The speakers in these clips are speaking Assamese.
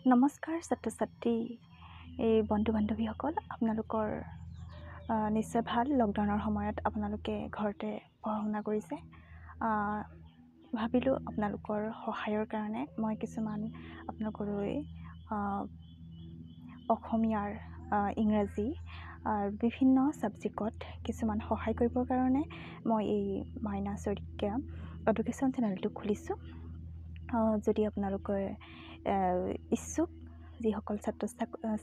নমস্কাৰ ছাত্ৰ ছাত্ৰী বন্ধু বান্ধৱীসকল, আপোনালোকৰ নিশ্চয় ভাল। লকডাউনৰ সময়ত আপোনালোকে ঘৰতে পঢ়া শুনা কৰিছে। ভাবিলোঁ আপোনালোকৰ সহায়ৰ কাৰণে মই কিছুমান আপোনালোকলৈ অসমীয়াৰ ইংৰাজী বিভিন্ন ছাবজেক্টত কিছুমান সহায় কৰিবৰ কাৰণে মই এই মাইনা শইকীয়া এডুকেশ্যন চেনেলটো খুলিছোঁ। যদি আপোনালোকে ইচ্ছুক যিসকল ছাত্ৰ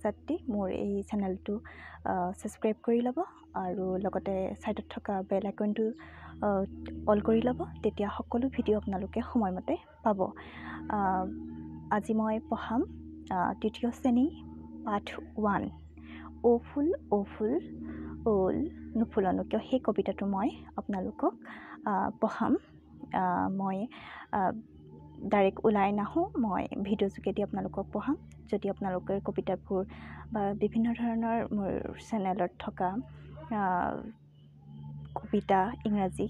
ছাত্ৰী মোৰ এই চেনেলটো ছাবস্ক্ৰাইব কৰি ল'ব আৰু লগতে ছাইডত থকা বেল আইকনটো অল কৰি ল'ব, তেতিয়া সকলো ভিডিঅ' আপোনালোকে সময়মতে পাব। আজি মই পঢ়াম তৃতীয় শ্ৰেণী পাঠ 1 অ ফুল অল নুফুলনো কিয়, সেই কবিতাটো মই আপোনালোকক পঢ়াম। মই ডাইৰেক্ট ওলাই নাহোঁ, মই ভিডিঅ' যোগেদি আপোনালোকক পঢ়াম। যদি আপোনালোকে কবিতাবোৰ বা বিভিন্ন ধৰণৰ মোৰ চেনেলত থকা কবিতা ইংৰাজী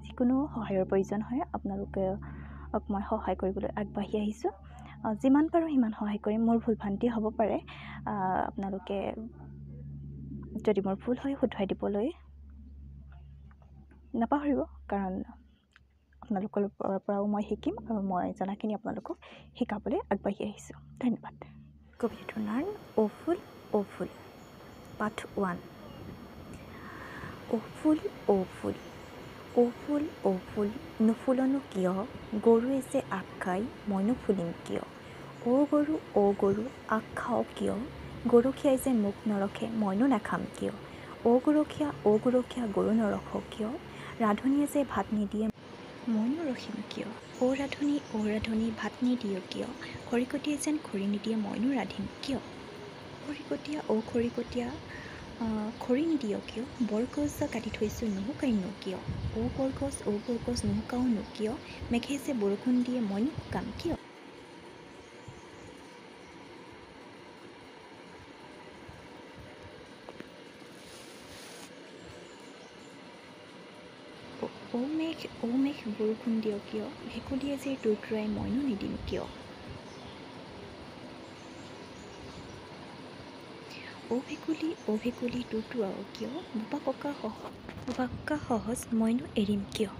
যিকোনো সহায়ৰ প্ৰয়োজন হয়, আপোনালোকে মই সহায় কৰিবলৈ আগবাঢ়ি আহিছোঁ। যিমান পাৰোঁ সিমান সহায় কৰিম। মোৰ ভুল ভ্ৰান্তি হ'ব পাৰে, আপোনালোকে যদি মোৰ ভুল হয় শুধৰাই দিবলৈ নাপাহৰিব, কাৰণ আপোনালোকৰ পৰাও মই শিকিম আৰু মই জনাখিনি আপোনালোকক শিকাবলৈ আগবাঢ়ি আহিছোঁ। ধন্যবাদ। কবিতাটোৰ নাম অ ফুল পাঠ 1। অ ফুল নুফুলনো কিয়, গৰুৱে যে আগ খাই মইনো ফুলিম কিয়। অ গৰু আগ খাওঁ কিয়, গৰখীয়াই যে মোক নৰখে মইনো নাখাম কিয়। অ গৰখীয়া গৰু নৰখ কিয়, ৰান্ধনীয়ে যে ভাত নিদিয়ে মইনো ৰখিম কিয়। অ ৰান্ধনী ভাত নিদিয় কিয়, খৰিকটীয়ে যেন খৰি নিদিয়ে মইনো ৰান্ধিম কিয়। খৰিকটীয়া খৰি নিদিয় কিয়, বৰগছ কাটি থৈছোঁ নুশুকাইনো কিয়। অ বৰগছ নুশুকাওনো কিয়, মেঘে যে বৰষুণ দিয়ে মইনো শুকাম কিয়। অ মেঘ বৰষুণ দিয় কিয়, ভেকুলীয়ে যে তুৰতুৰাই মইনো নিদিম কিয়। অ ভেকুলী তুৰতুৰাৱ কিয়, বোপা ককা সহজ মইনো এৰিম কিয়।